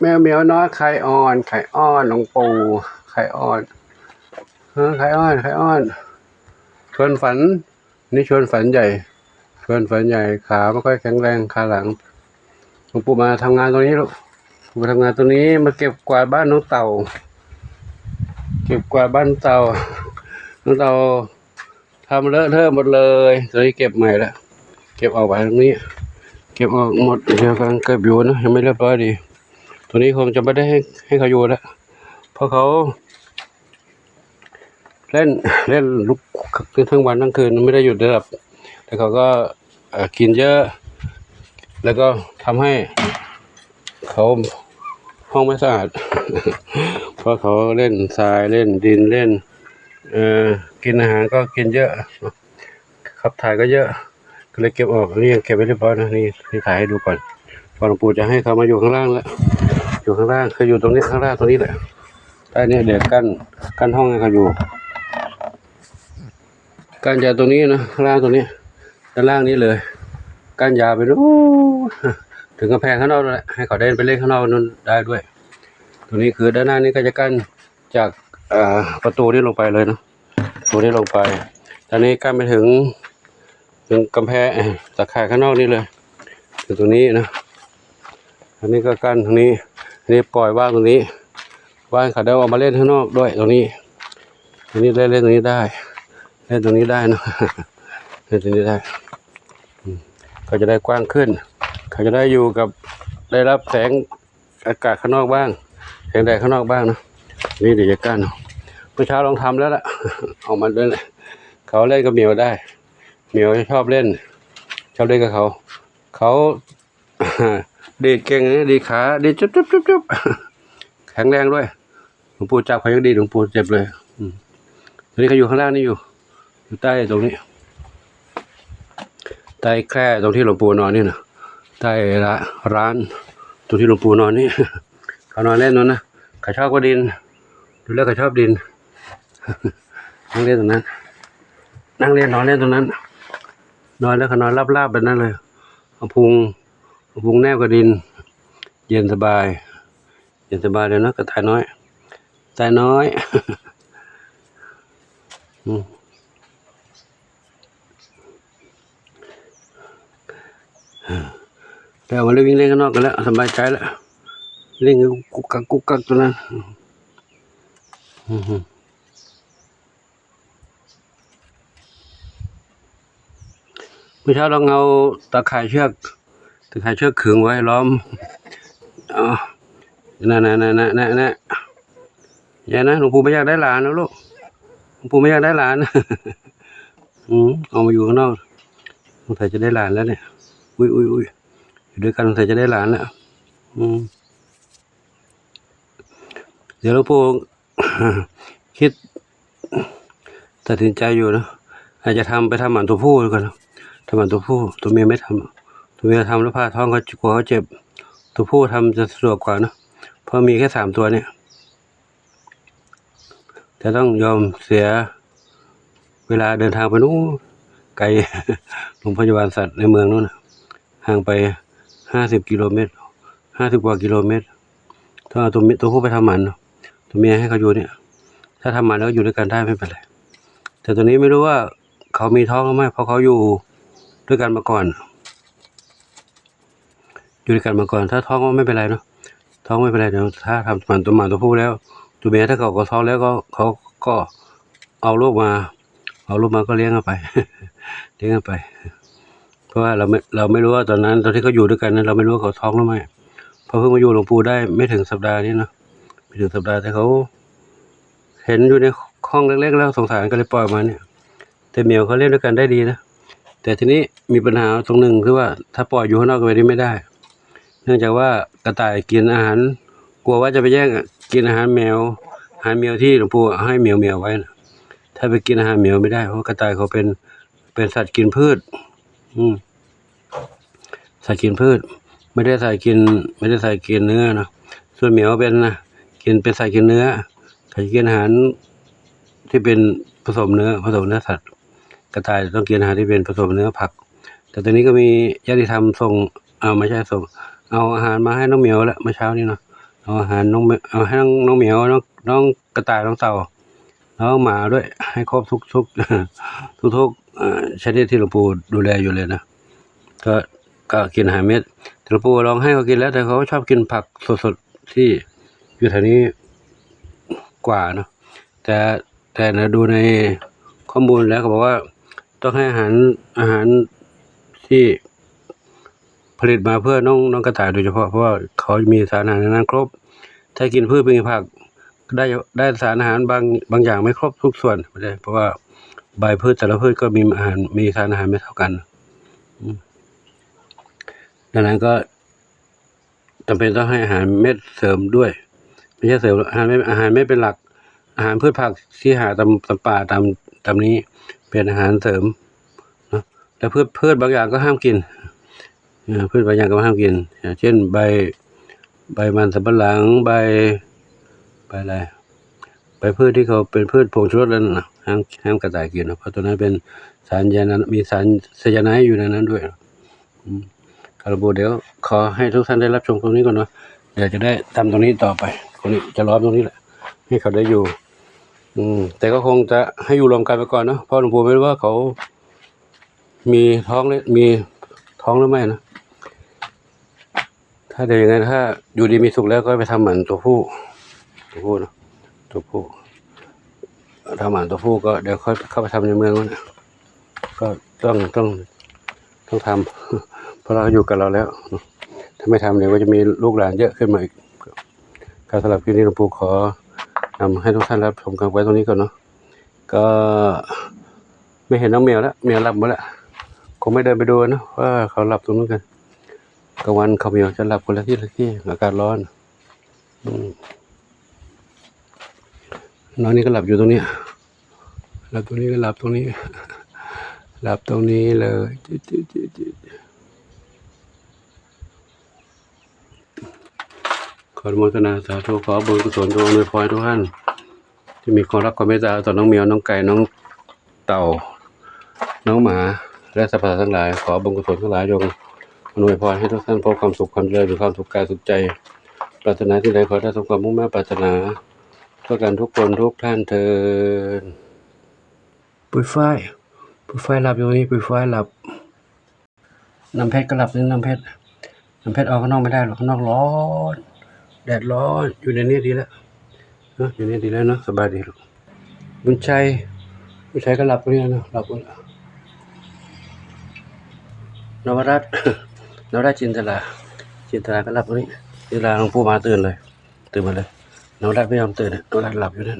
แมวเหมียวน้อยไข่อ่อนไข่อ้อนหลวงปู่ไข่อ่อนไข่อ้อนไข่อ้อนชวนฝันนี่ชวนฝันใหญ่ชวนฝันใหญ่ขาไม่ค่อยแข็งแรงขาหลังหลวงปู่มาทำงานตรงนี้ลูกมาทำงานตรงนี้มาเก็บกวาดบ้านน้องเต่าเก็บกวาดบ้านเต่าน้องเต่าทำเลอะเทอะหมดเลยตอนนี้เก็บใหม่แล้วเก็บออกไปตรงนี้เก็บออกหมดเดี๋ยวกำลังเก็บอยู่นะยังไม่เรียบร้อยดีตัวนี้คงจะไม่ได้ให้เขาอยู่แล้วเพราะเขาเล่นลุกทั้งวันทั้งคืนไม่ได้หยุดเลยครับแต่เขาก็กินเยอะแล้วก็ทำให้เขาห้องไม่สะอาด เพราะเขาเล่นทรายเล่นดินเล่นกินอาหารก็กินเยอะขับถ่ายก็เยอะก็เลยเก็บออกนี่ยังเก็บไว้เรียบร้อยนะนี่ถ่ายให้ดูก่อนหลวงปู่จะให้เขามาอยู่ข้างล่างแล้วอยู่ข้างล่างคืออยู่ตรงนี้ข้างล่างตรงนี้แหละใต้นี้เดี๋ยวกั้นห้องให้เขาอยู่กั้นยาวตรงนี้นะข้างล่างตรงนี้ด้านล่างนี้เลยกั้นยาวไปนู้นถึงกำแพงข้างนอกนั่นแหละให้เขาเดินไปเล่นข้างนอกนั้นได้ด้วยตรงนี้คือด้านหน้านี้ก็จะกั้นจากประตูนี้ลงไปเลยนะประตูนี้ลงไปตอนนี้กั้นไปถึงกำแพงตะข่ายข้างนอกนี่เลยถึงตรงนี้นะอันนี้ก็กั้นตรงนี้อันนี้ปล่อยว่างตรงนี้ว่างเขาได้ออกมาเล่นข้างนอกด้วยตรงนี้ได้เล่นตรงนี้ได้เล่นตรงนี้ได้นะเล่นตรงนี้ได้เขาจะได้กว้างขึ้นเขาจะได้อยู่กับได้รับแสงอากาศข้างนอกบ้างแสงแดดข้างนอกบ้างนะนี่เดี๋ยวจะกั้นเมื่อเช้าลองทำแล้วล่ะออกมาด้วยเขาเล่นกับเหมียวได้เหมียวชอบเล่นกับเขาดีดเก่งนะดีขาดีจุ๊บแข็งแรงด้วยหลวงปู่จับเขายังดีหลวงปู่เจ็บเลยตอนนี้เขาอยู่ข้างล่างนี่อยู่ใต้ตรงนี้ใต้แคร่ตรงที่หลวงปู่นอนนี่นะใต้ร้านตรงที่หลวงปู่นอนนี่เขานอนเล่นนั่นนะเขาชอบก็ดินดูแล้วเขาชอบดินนั่งเล่นตรงนั้นนั่งเล่นนอนเล่นตรงนั้นนอนแล้วเขานอนราบๆแบบนั้นเลยเอาพุงแนบกับดินเย็นสบายเลยนะกระต่ายน้อยแต่วันนี้วิ่งเล่นข้างนอกกันแล้วสบายใจแล้วเล่นกุกกักตัวนั้นเมื่อเช้าเราเอาตะข่ายเชือกขึงไว้ล้อมนั่นอย่านะหลวงปู่ไม่อยากได้หลานนะลูกหลวงปู่ไม่อยากได้หลานเอามาอยู่ข้างนอกสงสัยจะได้หลานแล้วเนี่ยอุ้ยอยู่ด้วยกันสงสัยจะได้หลานแล้วเดี๋ยวหลวงปู่ คิดตัดสินใจอยู่นะอาจจะไปทำหมันตัวผู้ก่อนทำหมันตัวผู้ตัวเมียไม่ทำตัวเมียทำแล้วผ่าท้องเขากลัวเขาเจ็บตัวผู้ทำจะสะดวกกว่านะเพราะมีแค่3 ตัวเนี่ยแต่ต้องยอมเสียเวลาเดินทางไปนู้นไกล โรงพยาบาลสัตว์ในเมืองนู้นห่างไป50 กิโลเมตร50 กว่ากิโลเมตรถ้าเอาตัวผู้ไปทำหมันตัวเมียให้เขาอยู่เนี่ยถ้าทำหมันแล้วอยู่ด้วยกันได้ไม่เป็นไรแต่ตัวนี้ไม่รู้ว่าเขามีท้องหรือไม่เพราะเขาอยู่ด้วยกันมาก่อนถ้าท้องก็ไม่เป็นไรเนาะท้องไม่เป็นไรเดี๋ยวถ้าทำหมันตัวผู้แล้วตัวเมียถ้าเขาก็ท้องแล้วเขาก็เอาลูกมาก็เลี้ยงกันไป เพราะว่าเราไม่รู้ว่าตอนที่เขาอยู่ด้วยกันนั้นเราไม่รู้ว่าเขาท้องหรือไม่เพราะเพิ่งมาอยู่หลวงปู่ได้ไม่ถึงสัปดาห์นี้เนาะไม่ถึงสัปดาห์แต่เขาเห็นอยู่ในห้องเล็กๆแล้วสงสารก็เลยปล่อยมาเนี่ยแต่เหมียวเขาเล่นด้วยกันได้ดีนะแต่ทีนี้มีปัญหาตรงหนึ่งคือว่าถ้าปล่อยอยู่ข้างนอกก็ไม่ได้เนื่องจากว่ากระต่ายกินอาหารกลัวว่าจะไปแย่งกินอาหารแมวที่หลวงปู่ให้เหมียวไว้นะถ้าไปกินอาหารเหมียวไม่ได้เพราะกระต่ายเขาเป็นสัตว์กินพืชสัตว์กินพืชไม่ได้ใส่กินเนื้อนะส่วนเหมียวเป็นสัตว์กินเนื้อเขาจะกินอาหารที่เป็นผสมเนื้อสัตว์กระต่ายต้องกินอาหารที่เป็นผสมเนื้อผักแต่ตอนนี้ก็มีญาติธรรมส่งไม่ใช่ส่งเอาอาหารมาให้น้องเหมียวแล้วเมื่อเช้านี้เนาะ เอาอาหารเอาให้น้องเหมียวน้องกระต่ายน้องเต่าน้องหมาด้วยให้ครบทุกชนิดที่หลวงปู่ดูแลอยู่เลยนะก็กินอาหารเม็ดหลวงปู่ลองให้เขากินแล้วแต่เขาชอบกินผักสดๆที่อยู่แถวนี้กว่าเนาะแต่นะดูในข้อมูลแล้วเขาบอกว่าต้องให้อาหารที่ผลิตมาเพื่อน้องกระต่ายโดยเฉพาะเพราะว่าเขามีสารอาหารในนั้นครบถ้ากินพืชเป็นผักได้สารอาหารบางอย่างไม่ครบทุกส่วนเพราะว่าใบพืชแต่ละพืชก็มีสารอาหารไม่เท่ากันดังนั้นก็จำเป็นต้องให้อาหารเม็ดเสริมด้วยไม่ใช่เสริมอาหารไม่เป็นหลักอาหารพืชผักที่หาตามป่าตามนี้เป็นอาหารเสริมนะแต่พืชบางอย่างก็ห้ามกินพืชบางอย่างก็ห้ามกินอย่างเช่นใบมันสำปะหลังใบอะไรใบพืชที่เขาเป็นพืชผงชูรสแล้วนะห้ามกระต่ายกินนะเพราะตัวนั้นเป็นสารมีสารไซยาไนด์อยู่ในนั้นด้วยคาร์โบเดี๋ยวขอให้ทุกท่านได้รับชมตรงนี้ก่อนเนาะเดี๋ยวจะได้ทำตรงนี้ต่อไปคนนี้จะล้อมตรงนี้แหละให้เขาได้อยู่แต่ก็คงจะให้อยู่รวมกันไปก่อนเนาะเพราะหลวงปู่ไม่รู้ว่าเขามีท้องหรือไม่นะถ้าเดี๋ยวยังไงถ้าอยู่ดีมีสุขแล้วก็ไปทำหมันตัวผู้เนาะตัวผู้ทำหมันตัวผู้ก็เดี๋ยวค่อยเข้าไปทำในเมืองนะก็ต้องทำเพราะเราอยู่กับเราแล้วถ้าไม่ทำเดี๋ยวก็จะมีลูกหลานเยอะขึ้นมาอีกการสำหรับคลิปนี้หลวงปู่ขอนำให้ทุกท่านรับชมกันไว้ตรงนี้ก่อนเนาะก็ไม่เห็นน้องแมวแล้วแมวหลับหมดแล้วคงไม่เดินไปดูนะว่าเขาหลับตรงนู้นกันกลางวันเขาแมวจะหลับคนละที่อากาศร้อนน้องนี่ก็หลับอยู่ตรงนี้หลับตรงนี้ก็หลับตรงนี้หลับตรงนี้เลยขออนุโมทนาสาธุขอบุญกุศลจงอำนวยพรทุกท่านที่มีความรักความเมตตาต่อน้องแมวน้องไก่น้องเต่าน้องหมาและสัตว์ทั้งหลายขอบุญกุศลทั้งหลายจงอำนวยพรให้ทุกท่านพบความสุขความเจริญมีความสุขกายสุขใจปรารถนาที่ใดขอได้สมความมุ่งมั่นปรารถนาทั่วกันทุกคนทุกท่านเถิดปุ้ยฝ้ายหลับอยู่นี่ปุ้ยฝ้ายหลับน้ำเพชรก็หลับนี่น้ำเพชรออกข้างนอกไม่ได้หรอกข้างนอกร้อนแดดร้อนอยู่ในนี้ดีแล้วอยู่นี่ดีแล้วเนาะสบายดีลูกบุญชัยก็หลับตรงนี้นะหลับหมดแล้วนวรัตน์จินตลาก็หลับตรงนี้จินตลาหลวงปู่มาตื่นมาเลยนวรัตน์ไม่ยอมตื่นนวรัตน์หลับอยู่นั่น